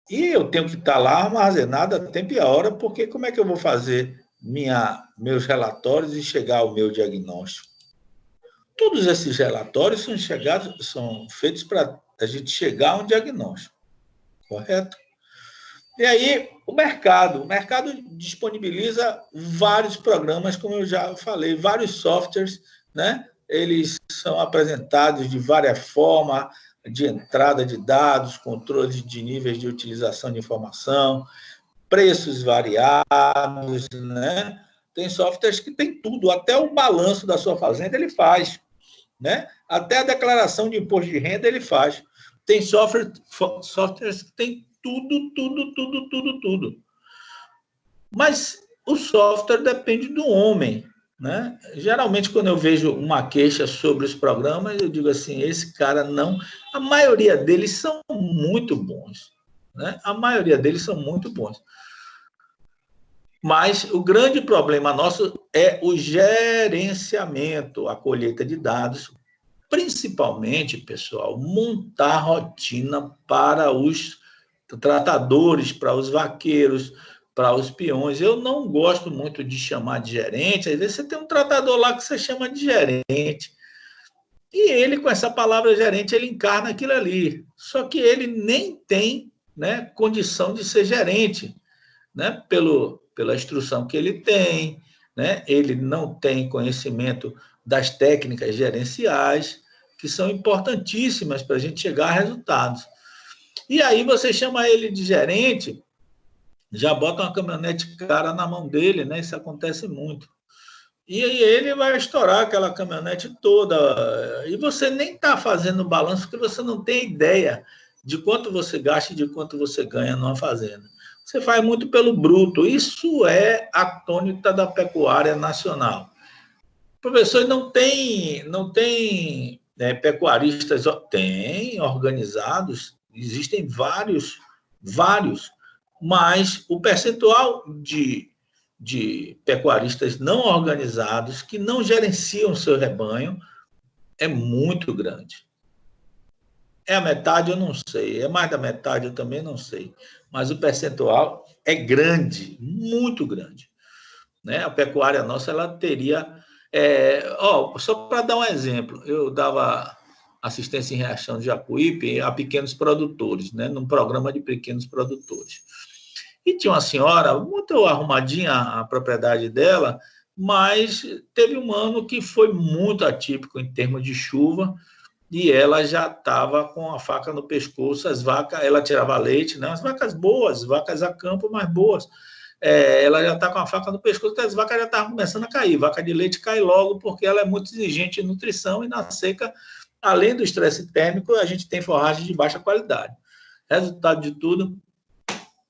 E eu tenho que estar lá armazenado a tempo e a hora, porque como é que eu vou fazer meus relatórios e chegar ao meu diagnóstico? Todos esses relatórios são feitos para a gente chegar a um diagnóstico, correto? E aí, o mercado disponibiliza vários programas, como eu já falei, vários softwares, né? Eles são apresentados de várias formas, de entrada de dados, controle de níveis de utilização de informação, preços variados, né? Tem softwares que tem tudo, até o balanço da sua fazenda ele faz, né? Até a declaração de imposto de renda ele faz. Tem softwares que tem tudo. Mas o software depende do homem, né? Geralmente, quando eu vejo uma queixa sobre os programas, eu digo assim, esse cara não... A maioria deles são muito bons, né? A maioria deles são muito bons. Mas o grande problema nosso é o gerenciamento, a colheita de dados, principalmente, pessoal, montar rotina para os tratadores, para os vaqueiros, para os peões. Eu não gosto muito de chamar de gerente. Às vezes você tem um tratador lá que você chama de gerente. E ele, com essa palavra gerente, ele encarna aquilo ali. Só que ele nem tem, né, condição de ser gerente, né, pela instrução que ele tem, né? Ele não tem conhecimento das técnicas gerenciais, que são importantíssimas para a gente chegar a resultados. E aí você chama ele de gerente, já bota uma caminhonete cara na mão dele, né? Isso acontece muito. E aí ele vai estourar aquela caminhonete toda, e você nem está fazendo balanço, porque você não tem ideia de quanto você gasta e de quanto você ganha numa fazenda. Você faz muito pelo bruto. Isso é a tônica da pecuária nacional. Professor, não tem pecuaristas, tem organizados, existem vários, mas o percentual de pecuaristas não organizados que não gerenciam seu rebanho é muito grande. É a metade, eu não sei. É mais da metade, eu também não sei. Mas o percentual é grande, muito grande. Né? A pecuária nossa, ela teria... só para dar um exemplo, eu dava assistência em Riachão de Jacuípe a pequenos produtores, né? Num programa de pequenos produtores. E tinha uma senhora, muito arrumadinha a propriedade dela, mas teve um ano que foi muito atípico em termos de chuva, e ela já estava com a faca no pescoço, as vacas, ela tirava leite, né? As vacas boas, vacas a campo, mas boas. Ela já está com a faca no pescoço, porque as vacas já estavam começando a cair. Vaca de leite cai logo, porque ela é muito exigente em nutrição, e na seca, além do estresse térmico, a gente tem forragem de baixa qualidade. Resultado de tudo,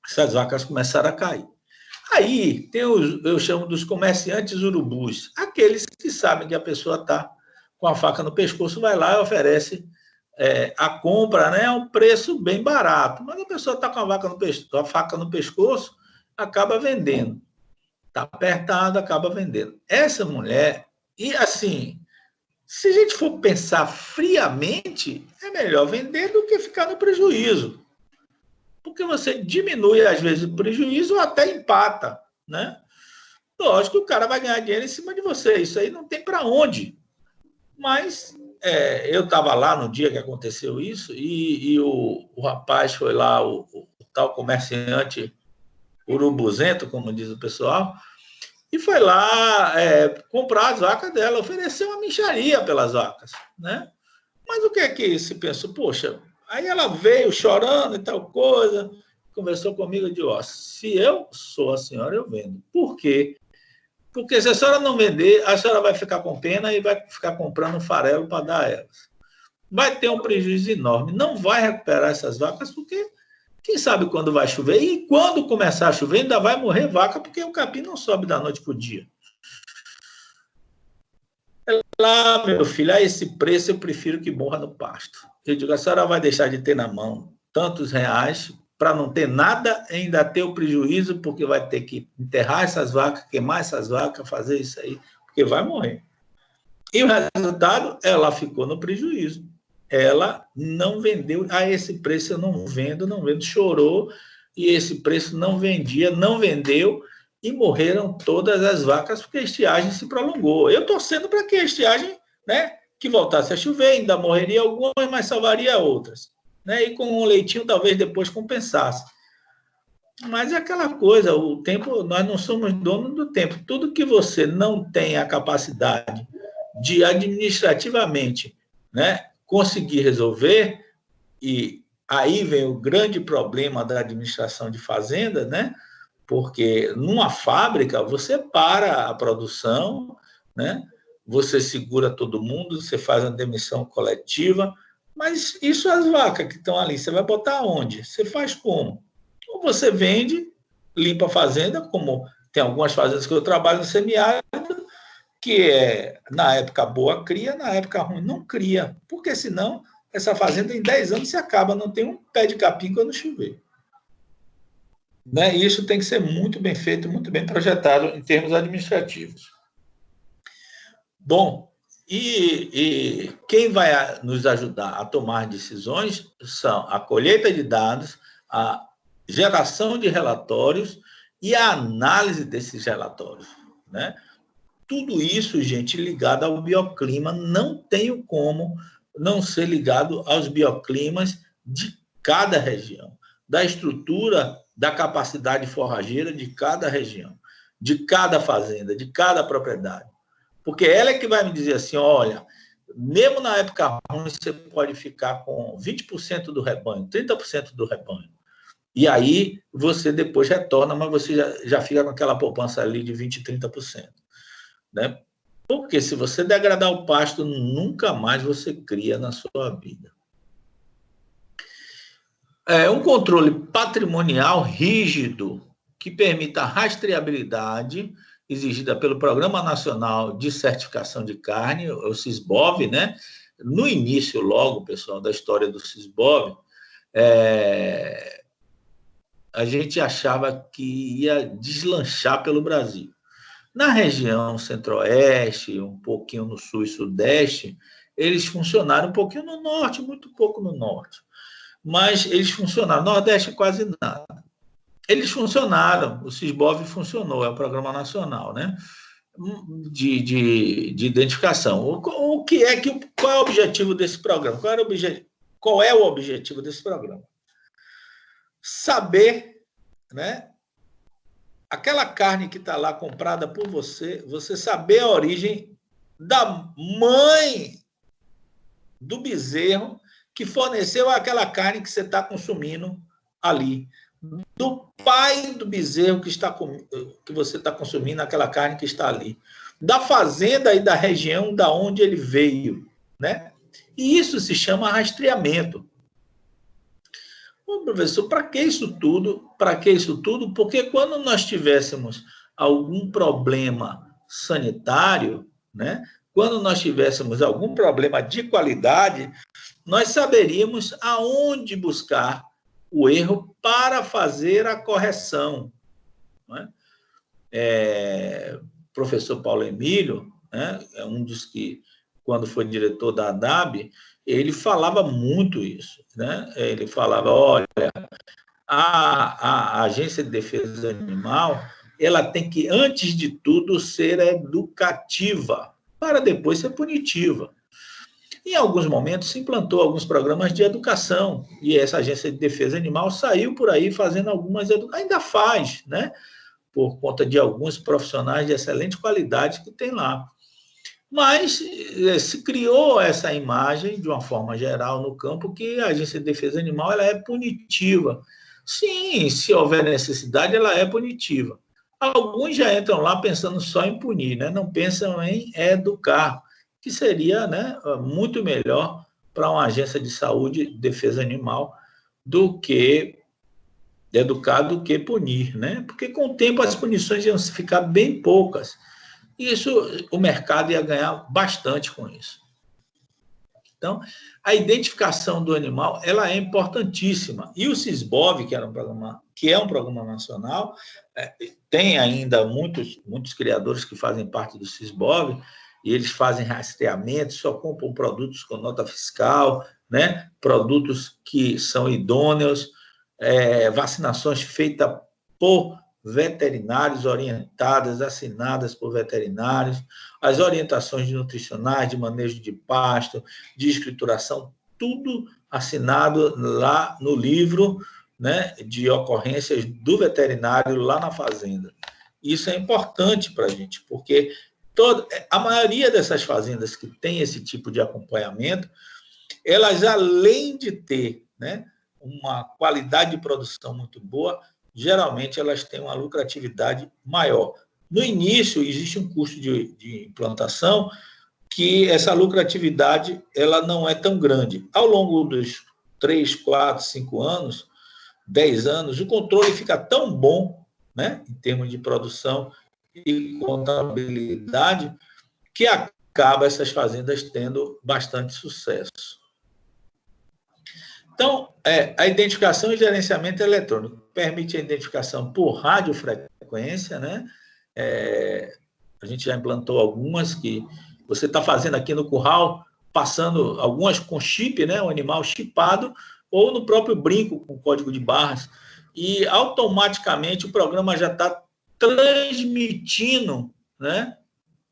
essas vacas começaram a cair. Aí, eu chamo dos comerciantes urubus, aqueles que sabem que a pessoa está com a faca no pescoço, vai lá e oferece a compra, né, a um preço bem barato. Mas a pessoa está com a faca no pescoço, acaba vendendo. Está apertado, acaba vendendo. Essa mulher, e assim, se a gente for pensar friamente, é melhor vender do que ficar no prejuízo. Porque você diminui, às vezes, o prejuízo ou até empata, né? Lógico que o cara vai ganhar dinheiro em cima de você. Isso aí não tem para onde. Mas eu estava lá no dia que aconteceu isso e o rapaz foi lá, o tal comerciante urubuzento, como diz o pessoal, e foi lá comprar as vacas dela, ofereceu uma mixaria pelas vacas, né? Mas o que é que se pensou? Poxa, aí ela veio chorando e tal coisa, conversou comigo e disse, se eu sou a senhora, eu vendo. Por quê? Porque se a senhora não vender, a senhora vai ficar com pena e vai ficar comprando farelo para dar a elas. Vai ter um prejuízo enorme. Não vai recuperar essas vacas, porque quem sabe quando vai chover. E quando começar a chover, ainda vai morrer vaca, porque o capim não sobe da noite para o dia. Lá, meu filho, a esse preço eu prefiro que morra no pasto. Eu digo, a senhora vai deixar de ter na mão tantos reais para não ter nada, ainda ter o prejuízo, porque vai ter que enterrar essas vacas, queimar essas vacas, fazer isso aí, porque vai morrer. E o resultado, ela ficou no prejuízo. ela não vendeu, a esse preço eu não vendo, chorou, e esse preço não vendia, não vendeu, e morreram todas as vacas porque a estiagem se prolongou. Eu torcendo para que a estiagem, né, que voltasse a chover, ainda morreria algumas, mas salvaria outras, né, e com o leitinho talvez depois compensasse. Mas é aquela coisa, o tempo, nós não somos donos do tempo. Tudo que você não tem a capacidade de administrativamente, né, conseguir resolver, e aí vem o grande problema da administração de fazenda, né, porque numa fábrica você para a produção, né, você segura todo mundo, você faz uma demissão coletiva, mas isso as vacas que estão ali, você vai botar onde? Você faz como? Ou você vende, limpa a fazenda, como tem algumas fazendas que eu trabalho no semiárido, que é, na época boa, cria, na época ruim, não cria. Porque senão, essa fazenda em 10 anos se acaba, não tem um pé de capim quando chover. Né? E isso tem que ser muito bem feito, muito bem projetado em termos administrativos. Bom, e quem vai nos ajudar a tomar decisões são a colheita de dados, a geração de relatórios e a análise desses relatórios, né? Tudo isso, gente, ligado ao bioclima, não tem como não ser ligado aos bioclimas de cada região, da estrutura, da capacidade forrageira de cada região, de cada fazenda, de cada propriedade. Porque ela é que vai me dizer assim, olha, mesmo na época ruim, você pode ficar com 20% do rebanho, 30% do rebanho. E aí você depois retorna, mas você já fica com aquela poupança ali de 20%, 30%. Né? Porque se você degradar o pasto, nunca mais você cria na sua vida. É um controle patrimonial rígido que permita a rastreabilidade exigida pelo Programa Nacional de Certificação de Carne, o SISBOV, né? No início, logo, pessoal, da história do SISBOV, a gente achava que ia deslanchar pelo Brasil. Na região centro-oeste, um pouquinho no sul e sudeste, eles funcionaram um pouquinho no norte, muito pouco no norte. Mas eles funcionaram. Nordeste quase nada. Eles funcionaram, o SISBOV funcionou, é o Programa Nacional, né? De identificação. Qual é o objetivo desse programa? Qual é o objetivo desse programa? Saber, né? Aquela carne que está lá comprada por você, você saber a origem da mãe do bezerro que forneceu aquela carne que você está consumindo ali, do pai do bezerro que você está consumindo aquela carne que está ali, da fazenda e da região da onde ele veio, né? E isso se chama rastreamento. Bom, professor, para que isso tudo? Para que isso tudo? Porque quando nós tivéssemos algum problema sanitário, né? Quando nós tivéssemos algum problema de qualidade, nós saberíamos aonde buscar o erro para fazer a correção. Não é? Professor Paulo Emílio, né, é um dos que, quando foi diretor da ADAB, ele falava muito isso. Né? Ele falava, olha, a Agência de Defesa Animal, ela tem que, antes de tudo, ser educativa, para depois ser punitiva. Em alguns momentos, se implantou alguns programas de educação, e essa Agência de Defesa Animal saiu por aí fazendo algumas ainda faz, né? Por conta de alguns profissionais de excelente qualidade que tem lá. Mas se criou essa imagem, de uma forma geral, no campo, que a Agência de Defesa Animal ela é punitiva. Sim, se houver necessidade, ela é punitiva. Alguns já entram lá pensando só em punir, né? Não pensam em educar, que seria, né, muito melhor para uma agência de saúde e defesa animal do que educar, do que punir, né? Porque com o tempo as punições iam ficar bem poucas. E isso, o mercado ia ganhar bastante com isso. Então, a identificação do animal, ela é importantíssima. E o SISBOV, que é um programa nacional, tem ainda muitos criadores que fazem parte do SISBOV, e eles fazem rastreamento, só compram produtos com nota fiscal, né? Produtos que são idôneos, vacinações feitas por veterinários, orientadas, assinadas por veterinários, as orientações nutricionais, de manejo de pasto, de escrituração, tudo assinado lá no livro, né, de ocorrências do veterinário lá na fazenda. Isso é importante para a gente, porque a maioria dessas fazendas que tem esse tipo de acompanhamento, elas, além de ter, né, uma qualidade de produção muito boa, geralmente elas têm uma lucratividade maior. No início, existe um custo de implantação que essa lucratividade ela não é tão grande. Ao longo dos 3, 4, 5 anos, 10 anos, o controle fica tão bom, né, em termos de produção e contabilidade, que acaba essas fazendas tendo bastante sucesso. Então, a identificação e gerenciamento eletrônico permite a identificação por radiofrequência, né? A gente já implantou algumas que você está fazendo aqui no curral, passando algumas com chip, né? Um animal chipado, ou no próprio brinco com código de barras, e automaticamente o programa já está transmitindo, né,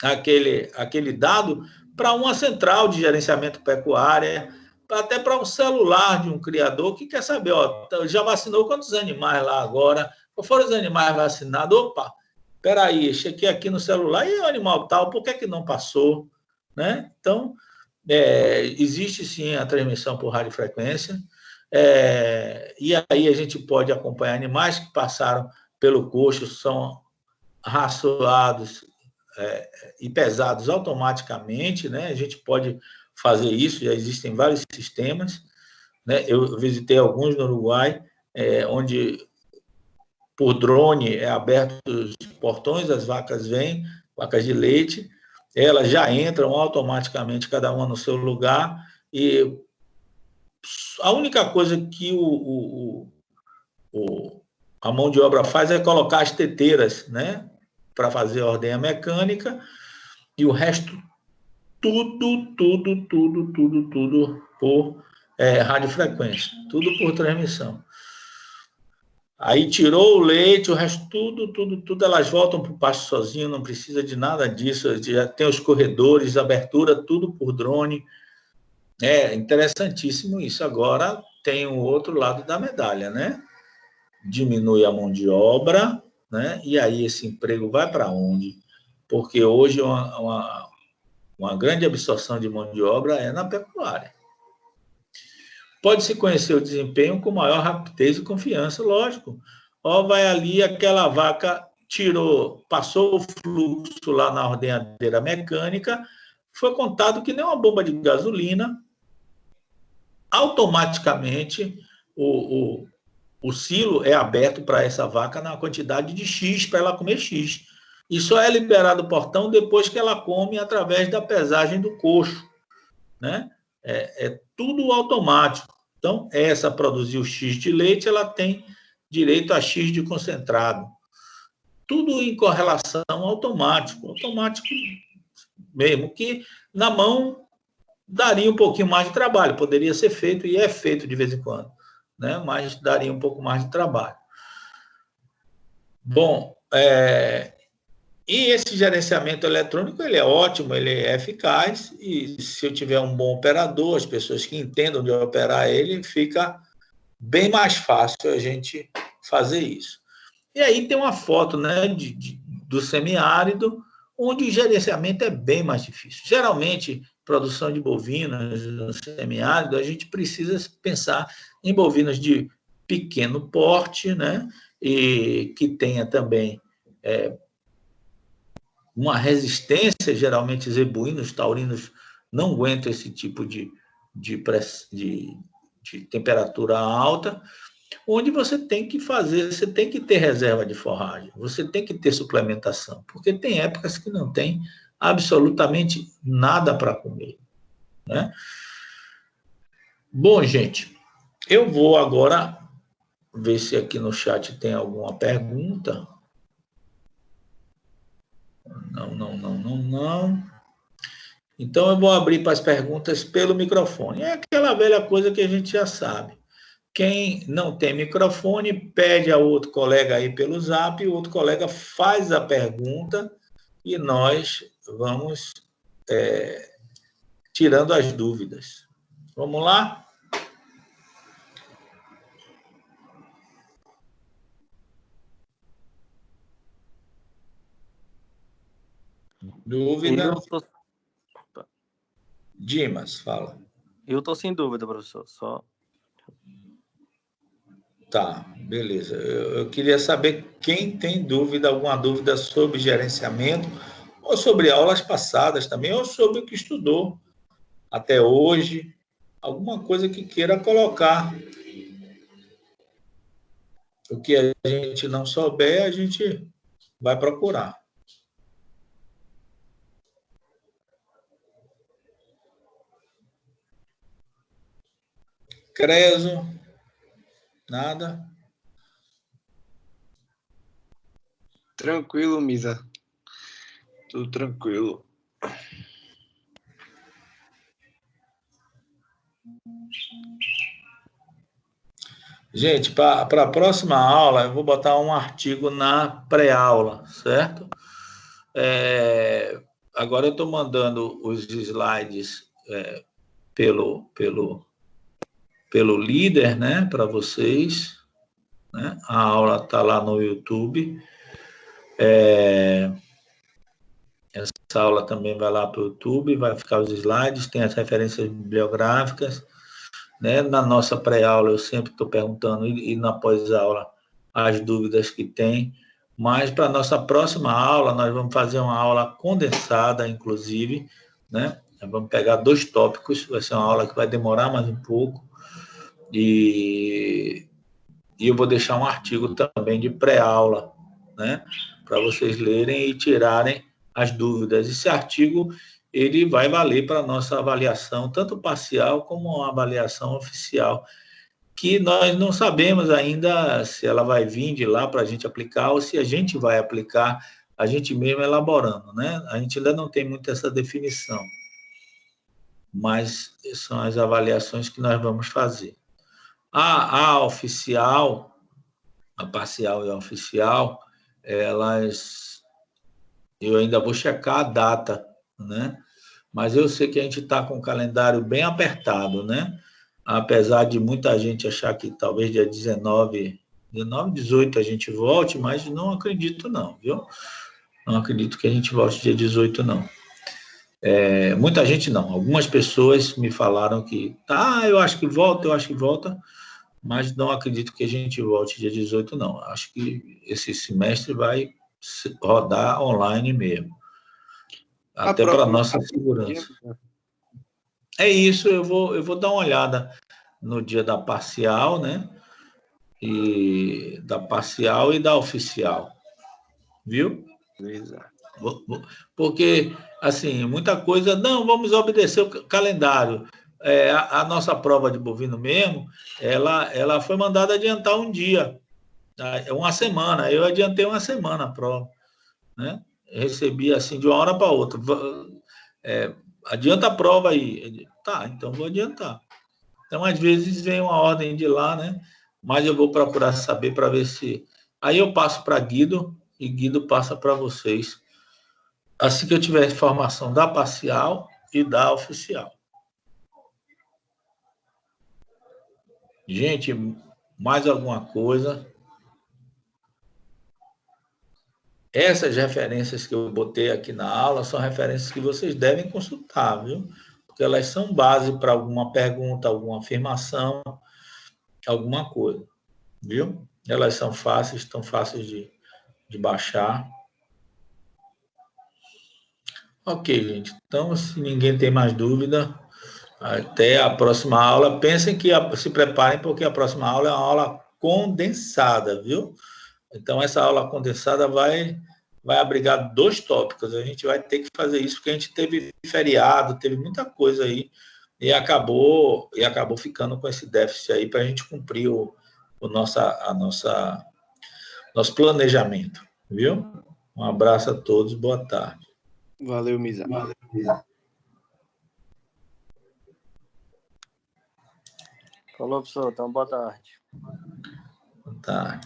aquele dado para uma central de gerenciamento pecuária, até para um celular de um criador que quer saber, ó, já vacinou quantos animais lá agora? Qual foram os animais vacinados? Opa, peraí, chequei aqui no celular, e o animal tal, por que não passou? Né? Então, existe sim a transmissão por radiofrequência, e aí a gente pode acompanhar animais que passaram pelo coxo, são raçoados e pesados automaticamente, né? A gente pode fazer isso, já existem vários sistemas, né? Eu visitei alguns no Uruguai, onde por drone é aberto os portões, as vacas vêm, vacas de leite, elas já entram automaticamente, cada uma no seu lugar, e a única coisa que a mão de obra faz é colocar as teteiras, né, para fazer a ordenha mecânica, e o resto tudo por radiofrequência, tudo por transmissão. Aí tirou o leite, o resto tudo, elas voltam para o pasto sozinho, não precisa de nada disso, já tem os corredores, abertura, tudo por drone. É interessantíssimo isso. Agora tem o outro lado da medalha, né? Diminui a mão de obra, né? E aí esse emprego vai para onde? Porque hoje uma grande absorção de mão de obra é na pecuária. Pode-se conhecer o desempenho com maior rapidez e confiança, lógico. Ó, vai ali, aquela vaca passou o fluxo lá na ordenhadeira mecânica, foi contado que nem uma bomba de gasolina, automaticamente o silo é aberto para essa vaca na quantidade de X, para ela comer X. E só é liberado o portão depois que ela come através da pesagem do coxo, né? É tudo automático. Então, essa produziu X de leite, ela tem direito a X de concentrado. Tudo em correlação automático mesmo, que na mão daria um pouquinho mais de trabalho, poderia ser feito, e é feito de vez em quando, né? Mas daria um pouco mais de trabalho. Bom, e esse gerenciamento eletrônico, ele é ótimo, ele é eficaz, e se eu tiver um bom operador, as pessoas que entendam de operar ele, fica bem mais fácil a gente fazer isso. E aí tem uma foto, né, do semiárido, onde o gerenciamento é bem mais difícil. Geralmente, produção de bovinos no semiárido, a gente precisa pensar em bovinos de pequeno porte, né, e que tenha também uma resistência, geralmente zebuínos, taurinos não aguentam esse tipo de temperatura alta, onde você tem que ter reserva de forragem, você tem que ter suplementação, porque tem épocas que não tem absolutamente nada para comer, né? Bom, gente, eu vou agora ver se aqui no chat tem alguma pergunta. Não. Então, eu vou abrir para as perguntas pelo microfone. É aquela velha coisa que a gente já sabe. Quem não tem microfone, pede a outro colega aí pelo zap, o outro colega faz a pergunta e nós vamos tirando as dúvidas. Vamos lá? Dúvida? Dimas, fala. Eu estou sem dúvida, professor. Só... Tá, beleza. Eu queria saber quem tem dúvida, alguma dúvida sobre gerenciamento, ou sobre aulas passadas também, ou sobre o que estudou até hoje, alguma coisa que queira colocar. O que a gente não souber, a gente vai procurar. Creso, nada. Tranquilo, Misa. Tudo tranquilo. Gente, para a próxima aula, eu vou botar um artigo na pré-aula, certo? Agora eu estou mandando os slides pelo líder, né, para vocês. Né? A aula está lá no YouTube. Essa aula também vai lá para o YouTube, vai ficar os slides, tem as referências bibliográficas. Né? Na nossa pré-aula, eu sempre estou perguntando, e na pós-aula, as dúvidas que tem. Mas, para a nossa próxima aula, nós vamos fazer uma aula condensada, inclusive, né? Nós vamos pegar 2 tópicos, vai ser uma aula que vai demorar mais um pouco, e eu vou deixar um artigo também de pré-aula, né? Para vocês lerem e tirarem as dúvidas. Esse artigo ele vai valer para a nossa avaliação, tanto parcial como uma avaliação oficial, que nós não sabemos ainda se ela vai vir de lá para a gente aplicar ou se a gente vai aplicar, a gente mesmo elaborando, né? A gente ainda não tem muito essa definição, mas são as avaliações que nós vamos fazer. A oficial, a parcial e a oficial, eu ainda vou checar a data, né? Mas eu sei que a gente está com o calendário bem apertado, né? Apesar de muita gente achar que talvez dia 19, 18 a gente volte, mas não acredito não, viu? Não acredito que a gente volte dia 18, não. Muita gente não. Algumas pessoas me falaram que, eu acho que volta, mas não acredito que a gente volte dia 18, não. Acho que esse semestre vai rodar online mesmo. Até para nossa segurança. É isso, eu vou dar uma olhada no dia da parcial, né? E da parcial e da oficial. Viu? Exato. Porque, assim, muita coisa... Não, vamos obedecer o calendário. A nossa prova de bovino mesmo, ela foi mandada adiantar um dia. Uma semana. Eu adiantei uma semana a prova. Né? Eu recebi, assim, de uma hora para outra. Adianta a prova aí. Tá, então vou adiantar. Então, às vezes, vem uma ordem de lá, né? Mas eu vou procurar saber para ver se... Aí eu passo para Guido e Guido passa para vocês. Assim que eu tiver informação da parcial e da oficial. Gente, mais alguma coisa? Essas referências que eu botei aqui na aula são referências que vocês devem consultar, viu? Porque elas são base para alguma pergunta, alguma afirmação, alguma coisa, viu? Elas são fáceis, estão fáceis de baixar. Ok, gente. Então, se ninguém tem mais dúvida, até a próxima aula. Pensem que se preparem, porque a próxima aula é uma aula condensada, viu? Então, essa aula condensada vai abrigar 2 tópicos. A gente vai ter que fazer isso, porque a gente teve feriado, teve muita coisa aí, e acabou ficando com esse déficit aí para a gente cumprir nosso planejamento, viu? Um abraço a todos, boa tarde. Valeu, Misa. Falou, professor. Então, boa tarde. Tá.